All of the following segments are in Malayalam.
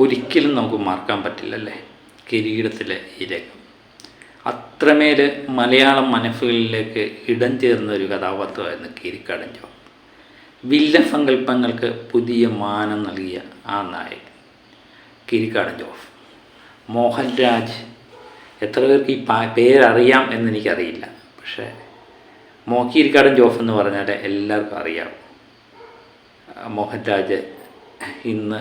ഒരിക്കലും നമുക്ക് മറക്കാൻ പറ്റില്ലല്ലേ കിരീടത്തിലെ ഈ രംഗം. അത്രമേൽ മലയാളം മനസ്സുകളിലേക്ക് ഇടം ചേർന്ന ഒരു കഥാപാത്രമായിരുന്നു കീരിക്കാടൻ ജോഫ്. വില്ലൻ സങ്കല്പങ്ങൾക്ക് പുതിയ മാനം നൽകിയ ആ നായകൻ കീരിക്കാടൻ ജോഫ്. മോഹൻരാജ്, എത്ര പേർക്ക് ഈ പേരറിയാം എന്നെനിക്കറിയില്ല, പക്ഷേ കീരിക്കാടൻ ജോഫ് എന്ന് പറഞ്ഞാൽ എല്ലാവർക്കും അറിയാം. മോഹൻരാജ് ഇന്ന്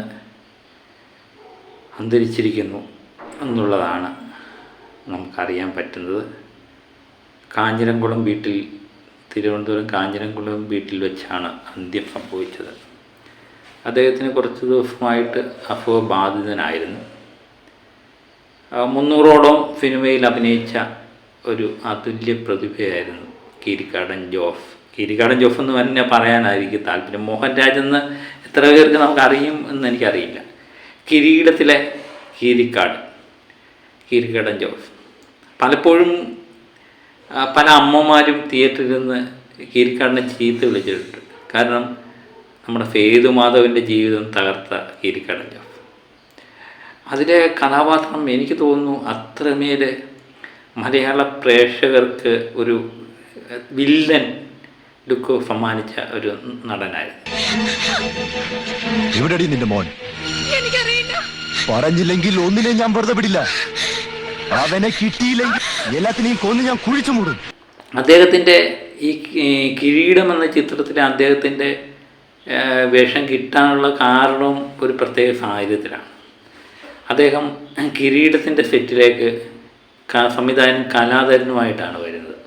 അന്തരിച്ചിരിക്കുന്നു എന്നുള്ളതാണ് നമുക്കറിയാൻ പറ്റുന്നത്. തിരുവനന്തപുരം കാഞ്ഞിരംകുളം വീട്ടിൽ വെച്ചാണ് അന്ത്യം സംഭവിച്ചത്. അദ്ദേഹത്തിന് കുറച്ച് ദിവസമായിട്ട് അസുഖബാധിതനായിരുന്നു. 300ഓളം സിനിമയിൽ അഭിനയിച്ച ഒരു അതുല്യ പ്രതിഭയായിരുന്നു കീരിക്കാടൻ ജോഫ്. കീരിക്കാടൻ ജോഫ് എന്ന് തന്നെ പറയാനായിരിക്കും താല്പര്യം. മോഹൻരാജ് എന്ന് എത്ര പേർക്ക് നമുക്കറിയും എന്ന് എനിക്കറിയില്ല. കിരീടത്തിലെ കീരിക്കാടൻ ജോഫ്. പലപ്പോഴും പല അമ്മമാരും തിയേറ്ററിൽ നിന്ന് കീരിക്കാടനെ ചീത്ത വിളിച്ചിട്ടുണ്ട്. കാരണം നമ്മുടെ സേതുമാധവൻ്റെ ജീവിതം തകർത്ത കീരിക്കാടൻ ജോഫ്. അതിലെ കഥാപാത്രം എനിക്ക് തോന്നുന്നു അത്രമേൽ മലയാള പ്രേക്ഷകർക്ക് ഒരു വില്ലൻ ലുക്ക് സമ്മാനിച്ച ഒരു നടനായിരുന്നു. എവിടെടി നിന്റെ മോൻ? പറഞ്ഞില്ലെങ്കിൽ ഒന്നിനെ ഞാൻ വെറുതെ വിടില്ല. അവനെ കിട്ടിയില്ലെങ്കിൽ എല്ലാത്തിനെയും കൊന്ന് ഞാൻ കുഴിച്ചു മൂടും. അദ്ദേഹത്തിൻ്റെ ഈ കിരീടം എന്ന ചിത്രത്തിലെ അദ്ദേഹത്തിൻ്റെ വേഷം കിട്ടാനുള്ള കാരണവും ഒരു പ്രത്യേക സാഹചര്യത്തിലാണ്. അദ്ദേഹം കിരീടത്തിൻ്റെ സെറ്റിലേക്ക് സംവിധായകൻ കലാധരനുമായിട്ടാണ് വരുന്നത്.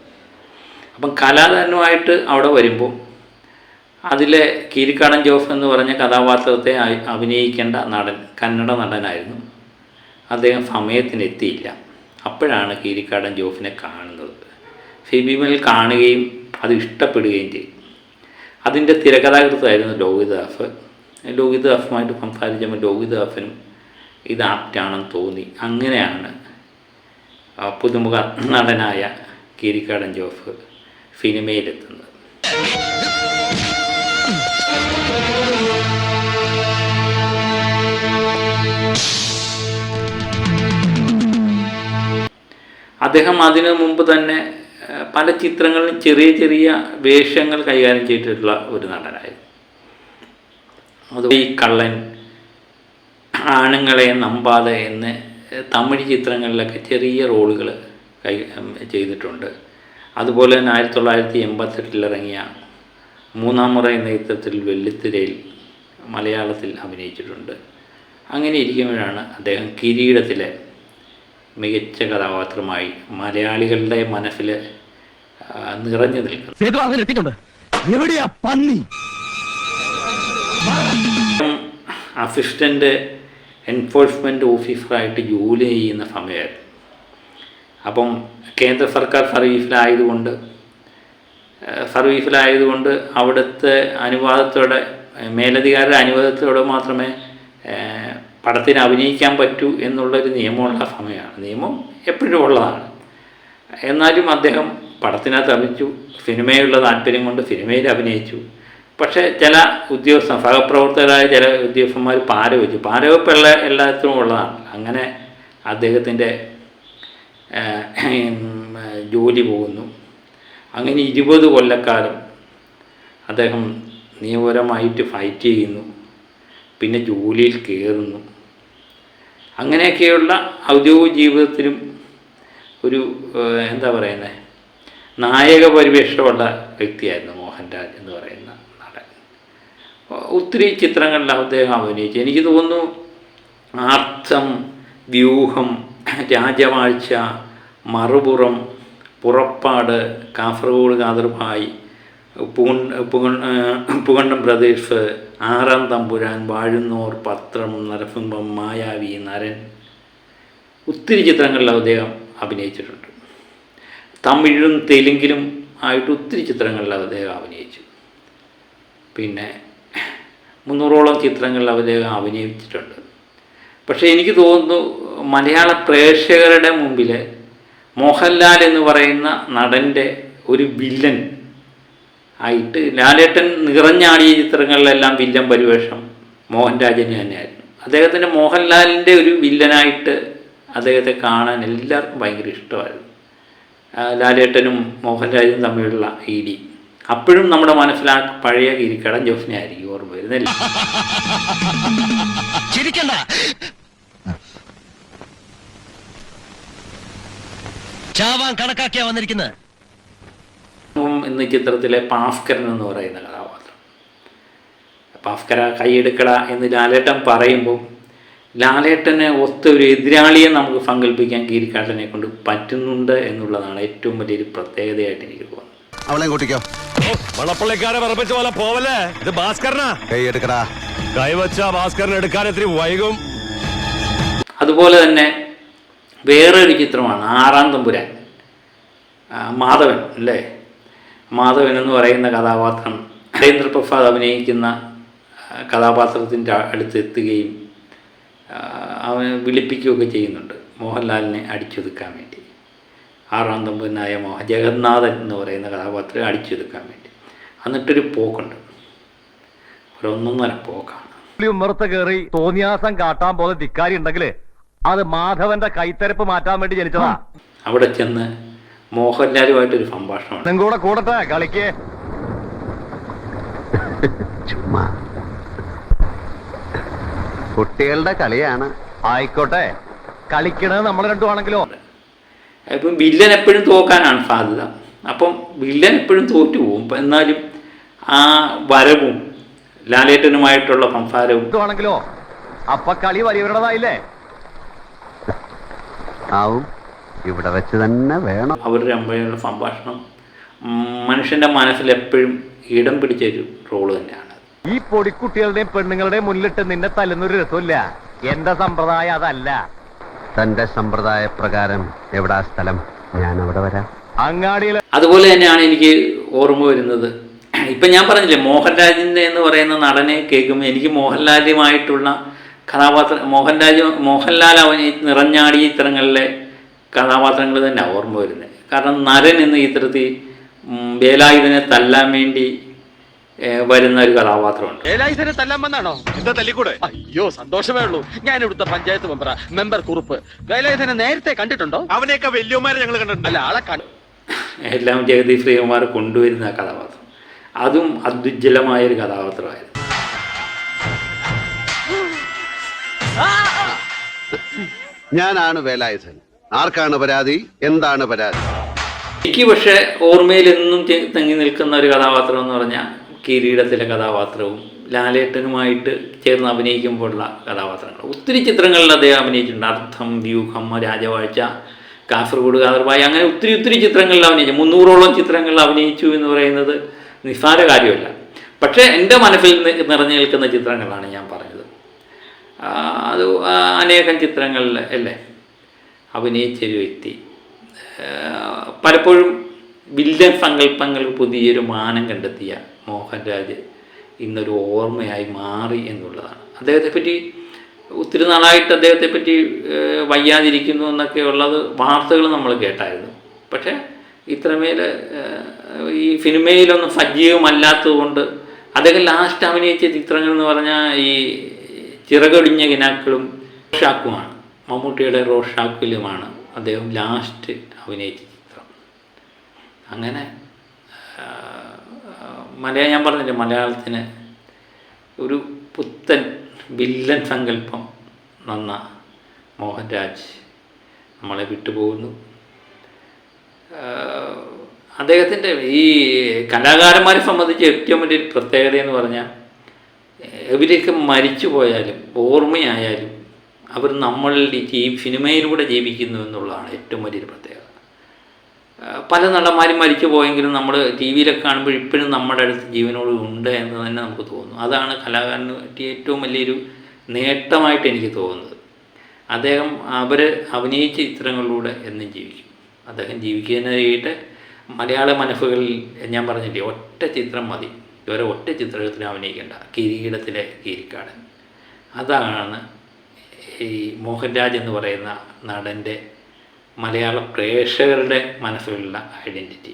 അപ്പം കലാധരനുമായിട്ട് അവിടെ വരുമ്പോൾ അതിലെ കീരിക്കാടൻ ജോഫ് എന്ന് പറഞ്ഞ കഥാപാത്രത്തെ അഭിനയിക്കേണ്ട നടൻ കന്നഡ നടനായിരുന്നു. അദ്ദേഹം സമയത്തിനെത്തിയില്ല. അപ്പോഴാണ് കീരിക്കാടൻ ജോഫിനെ കാണുന്നത്. ഫിലിമിൽ കാണുകയും അത് ഇഷ്ടപ്പെടുകയും ചെയ്തു. അതിൻ്റെ തിരക്കഥാകൃത്തായിരുന്നു ലോഹിതദാസ്. ലോഹിതദാസുമായിട്ട് സംസാരിച്ചപ്പോൾ ലോഹിതദാസനും ഇത് ആപ്റ്റാണെന്ന് തോന്നി. അങ്ങനെയാണ് പുതുമുഖ നടനായ കീരിക്കാടൻ ജോഫ് സിനിമയിലെത്തുന്നത്. അദ്ദേഹം അതിനു മുമ്പ് തന്നെ പല ചിത്രങ്ങളിലും ചെറിയ ചെറിയ വേഷങ്ങൾ കൈകാര്യം ചെയ്തിട്ടുള്ള ഒരു നടനായിരുന്നു. അത് ഈ കള്ളൻ, ആണുങ്ങളെ നമ്പാതെ എന്ന് തമിഴ് ചിത്രങ്ങളിലൊക്കെ ചെറിയ റോളുകൾ ചെയ്തിട്ടുണ്ട്. അതുപോലെ തന്നെ 1988 ഇറങ്ങിയ മൂന്നാം മുറ എന്ന ചിത്രത്തിൽ വെള്ളിത്തിരയിൽ മലയാളത്തിൽ അഭിനയിച്ചിട്ടുണ്ട്. അങ്ങനെ ഇരിക്കുമ്പോഴാണ് അദ്ദേഹം കിരീടത്തിലെ മികച്ച കഥാപാത്രമായി മലയാളികളുടെ മനസ്സിൽ നിറഞ്ഞു നിൽക്കുന്നത്. അസിസ്റ്റൻ്റ് എൻഫോഴ്സ്മെൻറ്റ് ഓഫീസറായിട്ട് ജോലി ചെയ്യുന്ന സമയമായിരുന്നു. അപ്പം കേന്ദ്ര സർക്കാർ സർവീസിലായതുകൊണ്ട് അവിടുത്തെ അനുവാദത്തോടെ, മേലധികാരിയുടെ അനുവാദത്തോടെ മാത്രമേ പടത്തിന് അഭിനയിക്കാൻ പറ്റൂ എന്നുള്ളൊരു നിയമമുള്ള സമയമാണ്. നിയമം എപ്പോഴും ഉള്ളതാണ്. എന്നാലും അദ്ദേഹം പടത്തിനകത്ത് അഭിനയിച്ചു. സിനിമയിലുള്ള താല്പര്യം കൊണ്ട് സിനിമയിൽ അഭിനയിച്ചു. പക്ഷേ ചില സഹപ്രവർത്തകരായ ചില ഉദ്യോഗസ്ഥന്മാർ പാരവെച്ചു. പാരവെപ്പ് എല്ലാത്തിനും ഉള്ളതാണ്. അങ്ങനെ അദ്ദേഹത്തിൻ്റെ ജോലി പോകുന്നു. അങ്ങനെ 20 കൊല്ലക്കാലം അദ്ദേഹം നിയമപരമായിട്ട് ഫൈറ്റ് ചെയ്യുന്നു. പിന്നെ ജോലിയിൽ കയറുന്നു. അങ്ങനെയൊക്കെയുള്ള ഔദ്യോഗിക ജീവിതത്തിലും ഒരു നായക പരിവേഷമുള്ള വ്യക്തിയായിരുന്നു മോഹൻരാജ് എന്ന് പറയുന്ന നടൻ. ഒത്തിരി ചിത്രങ്ങളിൽ അദ്ദേഹം അഭിനയിച്ചു. എനിക്ക് തോന്നുന്നു ആർത്തം, വ്യൂഹം, രാജവാഴ്ച, മറുപുറം, പുറപ്പാട്, കാസർഗോഡ് കാദർഭായ്, പുകണ്ടം പ്രദേശ്, ആറാം തമ്പുരാൻ, വാഴുന്നോർ, പത്രം, നരസിംഹം, മായാവി, നരൻ, ഒത്തിരി ചിത്രങ്ങളിൽ അദ്ദേഹം അഭിനയിച്ചിട്ടുണ്ട്. തമിഴിലും തെലുങ്കിലും ആയിട്ട് ഒത്തിരി ചിത്രങ്ങളിൽ അദ്ദേഹം അഭിനയിച്ചു. പിന്നെ 300ഓളം ചിത്രങ്ങളിൽ അദ്ദേഹം അഭിനയിച്ചിട്ടുണ്ട്. പക്ഷേ എനിക്ക് തോന്നുന്നു മലയാള പ്രേക്ഷകരുടെ മുമ്പിൽ മോഹൻലാൽ എന്ന് പറയുന്ന നടൻ്റെ ഒരു വില്ലൻ ആയിട്ട് ലാലേട്ടൻ നിറഞ്ഞാടിയ ചിത്രങ്ങളിലെല്ലാം വില്ലൻ പരിവേഷം മോഹൻരാജിന് തന്നെയായിരുന്നു. അദ്ദേഹത്തിൻ്റെ മോഹൻലാലിൻ്റെ ഒരു വില്ലനായിട്ട് അദ്ദേഹത്തെ കാണാൻ എല്ലാവർക്കും ഭയങ്കര ഇഷ്ടമായിരുന്നു. ലാലേട്ടനും മോഹൻരാജും തമ്മിലുള്ള ഇടി അപ്പോഴും നമ്മുടെ മനസ്സിൽ ആ പഴയ കിരിക്കടൻ ജോഫിനെ ആയിരിക്കും ഓർമ്മ വരുന്നില്ല. കണക്കാക്കിയാ വന്നിരിക്കുന്നത് എന്ന ചിത്രത്തിലെ പാസ്കരൻ എന്ന് പറയുന്ന കഥാപാത്രം, പാസ്കര കൈയെടുക്കട എന്ന് ലാലേട്ടൻ പറയുമ്പോൾ ലാലേട്ടനെ ഒത്ത ഒരു എതിരാളിയെ നമുക്ക് സങ്കല്പിക്കാൻ കീരിക്കാട്ടനെ കൊണ്ട് പറ്റുന്നുണ്ട് എന്നുള്ളതാണ് ഏറ്റവും വലിയൊരു പ്രത്യേകതയായിട്ട് എനിക്ക് തോന്നുന്നത്. അവളെ കൂട്ടിക്കോ. വളപ്പള്ളിക്കാരെ പറപ്പിച്ച പോലെ പോവല്ലേ, ഇത് ഭാസ്കരനാ. കൈയെടുക്കടാ. കൈവച്ച ഭാസ്കരൻ എടുക്കാൻ എത്തിരി വൈകും. അതുപോലെ തന്നെ വേറൊരു ചിത്രമാണ് ആറാം തമ്പുരാൻ, മാധവൻ അല്ലേ. മാധവൻ എന്ന് പറയുന്ന കഥാപാത്രം നരേന്ദ്രപ്രസാദ് അഭിനയിക്കുന്ന കഥാപാത്രത്തിൻ്റെ അടുത്തെത്തുകയും അവനെ വിളിപ്പിക്കുകയൊക്കെ ചെയ്യുന്നുണ്ട് മോഹൻലാലിനെ അടിച്ചൊതുക്കാൻ വേണ്ടി. ആറാം തമ്പുരനായ ജഗന്നാഥൻ എന്ന് പറയുന്ന കഥാപാത്രം അടിച്ചൊതുക്കാൻ വേണ്ടി. എന്നിട്ടൊരു പോക്കുണ്ട്, ഒരൊന്നൊന്നര പോക്കാണ്. ഉമ്മറത്ത് കയറി തോന്നിയാസം കാട്ടാൻ പോലെ ധിക്കാരി ഉണ്ടെങ്കിൽ അത് മാധവന്റെ കൈത്തരപ്പ് മാറ്റാൻ വേണ്ടി ജനിച്ചതാ. അവിടെ ചെന്ന് മോഹൻലാലുമായിട്ടൊരു സംഭാഷണമാണ്. കൂടെ കൂടട്ടെ കളിക്കേ. ചുമ്മാ കുട്ടികളുടെ കളിയാണ്. ആയിക്കോട്ടെ, കളിക്കണത് നമ്മൾ രണ്ടുമാണെങ്കിലോ. ഇപ്പം വില്ലൻ എപ്പോഴും തോക്കാനാണ് സാധ്യത. അപ്പം വില്ലൻ എപ്പോഴും തോറ്റു പോകും. എന്നാലും ആ വരവും ലാലേട്ടനുമായിട്ടുള്ള സംസാരവും ആണെങ്കിലോ അപ്പൊ കളി വലിയവരുടേതായില്ലേ. ആവും, ഇവിടെ വെച്ച് തന്നെ വേണം. അവരുടെ അമ്മയുള്ള സംഭാഷണം മനുഷ്യൻ്റെ മനസ്സിൽ എപ്പോഴും ഇടം പിടിച്ചൊരു റോള് തന്നെയാണ്. ഈ പൊടിക്കുട്ടികളുടെയും പെണ്ണുങ്ങളുടെയും മുന്നിലിട്ട് നിന്നെ തല്ലുന്നൊരു രസമില്ല. എന്റെ സമ്പ്രദായം അതല്ല. തന്റെ സമ്പ്രദായ പ്രകാരം എവിടാ സ്ഥലം, ഞാൻ അവിടെ വരാം. അങ്ങാടിയിൽ. അതുപോലെ തന്നെയാണ് എനിക്ക് ഓർമ്മ വരുന്നത്, ഇപ്പം ഞാൻ പറഞ്ഞില്ലേ മോഹൻരാജിൻ്റെ എന്ന് പറയുന്ന നടനെ കേൾക്കുമ്പോൾ എനിക്ക് മോഹൻലാലുമായിട്ടുള്ള കഥാപാത്രം മോഹൻലാൽ അവന് നിറഞ്ഞാടിയ ചിത്രങ്ങളിലെ കഥാപാത്രങ്ങൾ തന്നെ ഓർമ്മ വരുന്നത്. കാരണം നരൻ എന്ന ചിത്രത്തിൽ വേലായുധനെ തല്ലാൻ വേണ്ടി വരുന്ന ഒരു കഥാപാത്രമുണ്ട്. വേലായുധനെ തല്ലാൻ വന്നാണോ? എന്താ തല്ലിക്കൂടെ? അയ്യോ സന്തോഷമേ ഉള്ളൂ. ഞാൻ ഇവിടുത്തെ പഞ്ചായത്ത് മെമ്പർ കുറുപ്പ്. വേലായുധനെ നേരത്തെ കണ്ടിട്ടുണ്ടോ? അവനെയൊക്കെ വലിയമാരെ ഞങ്ങൾ കണ്ടിട്ടുണ്ട്. അല്ല, ആളെ കണ്ടു. എല്ലാം ജഗദീഷ് ശ്രീകുമാർ കൊണ്ടുവരുന്ന കഥാപാത്രം, അതും അത്യുജ്വലമായൊരു കഥാപാത്രമായിരുന്നു. ഞാനാണ് വേലായുധൻ. ആർക്കാണ് പരാതി? എന്താണ് പരാതി? എനിക്ക് പക്ഷേ ഓർമ്മയിൽ എന്നും തങ്ങി നിൽക്കുന്ന ഒരു കഥാപാത്രം എന്ന് പറഞ്ഞാൽ കിരീടത്തിലെ കഥാപാത്രവും ലാലേട്ടനുമായിട്ട് ചേർന്ന് അഭിനയിക്കുമ്പോഴുള്ള കഥാപാത്രങ്ങൾ. ഒത്തിരി ചിത്രങ്ങളിൽ അദ്ദേഹം അഭിനയിച്ചിട്ടുണ്ട്. അർത്ഥം, വ്യൂഹം, രാജവാഴ്ച, കാസർഗോഡ് കാതർബായി, അങ്ങനെ ഒത്തിരി ചിത്രങ്ങളിൽ അഭിനയിച്ചു. 300ഓളം ചിത്രങ്ങളിൽ അഭിനയിച്ചു എന്ന് പറയുന്നത് നിസ്സാര കാര്യമല്ല. പക്ഷേ എൻ്റെ മനസ്സിൽ നിറഞ്ഞു നിൽക്കുന്ന ചിത്രങ്ങളാണ് ഞാൻ പറഞ്ഞത്. അത് അനേകം ചിത്രങ്ങളിൽ അല്ലേ അഭിനയിച്ചൊരു വ്യക്തി. പലപ്പോഴും വില്ലൻ സങ്കല്പങ്ങൾക്ക് പുതിയൊരു മാനം കണ്ടെത്തിയ മോഹൻരാജ് ഇന്നൊരു ഓർമ്മയായി മാറി എന്നുള്ളതാണ്. അദ്ദേഹത്തെപ്പറ്റി ഒത്തിരി നാളായിട്ട് അദ്ദേഹത്തെപ്പറ്റി വയ്യാതിരിക്കുന്നു എന്നൊക്കെ ഉള്ളത് വാർത്തകൾ നമ്മൾ കേട്ടായിരുന്നു. പക്ഷേ ഇത്രമേൽ ഈ സിനിമയിലൊന്നും സജീവമല്ലാത്തതുകൊണ്ട് അദ്ദേഹം ലാസ്റ്റ് അഭിനയിച്ച ചിത്രങ്ങൾ എന്ന് പറഞ്ഞാൽ ഈ ചിറകൊടിഞ്ഞ കിനാക്കളും റോഷാക്കുമാണ്. മമ്മൂട്ടിയുടെ റോഷാക്കിലുമാണ് അദ്ദേഹം ലാസ്റ്റ് അഭിനയിച്ച ചിത്രം. അങ്ങനെ ഞാൻ പറഞ്ഞില്ലേ മലയാളത്തിന് ഒരു പുത്തൻ വില്ലൻ സങ്കല്പം നന്ന മോഹൻരാജ് നമ്മളെ വിട്ടുപോകുന്നു. അദ്ദേഹത്തിൻ്റെ ഈ കലാകാരന്മാരെ സംബന്ധിച്ച് ഏറ്റവും വലിയൊരു പ്രത്യേകത എന്ന് പറഞ്ഞാൽ ഇവരൊക്കെ മരിച്ചു പോയാലും ഓർമ്മയായാലും അവർ നമ്മളുടെ സിനിമയിലൂടെ ജീവിക്കുന്നു എന്നുള്ളതാണ് ഏറ്റവും വലിയൊരു പ്രത്യേകത. പല നടന്മാരും മരിച്ചു പോയെങ്കിലും നമ്മൾ ടി വിയിലൊക്കെ കാണുമ്പോൾ ഇപ്പോഴും നമ്മുടെ അടുത്ത് ജീവനോട് ഉണ്ട് എന്ന് തന്നെ നമുക്ക് തോന്നുന്നു. അതാണ് കലാകാരന് പറ്റിയ ഏറ്റവും വലിയൊരു നേട്ടമായിട്ട് എനിക്ക് തോന്നുന്നത്. അദ്ദേഹം അഭിനയിച്ച ചിത്രങ്ങളിലൂടെ എന്നും ജീവിക്കും. അദ്ദേഹം ജീവിക്കുന്നതിനായിട്ട് മലയാള മനസ്സുകളിൽ ഞാൻ പറഞ്ഞില്ലേ ഒറ്റ ചിത്രം മതി, ഇവരെ ഒറ്റ ചിത്രത്തിന് അഭിനയിക്കേണ്ട, കിരീടത്തിലെ കീരിക്കാടൻ. അതാണ് ഈ മോഹൻരാജ് എന്ന് പറയുന്ന നടൻ്റെ മലയാള പ്രേക്ഷകരുടെ മനസ്സിലുള്ള ഐഡൻറ്റിറ്റി.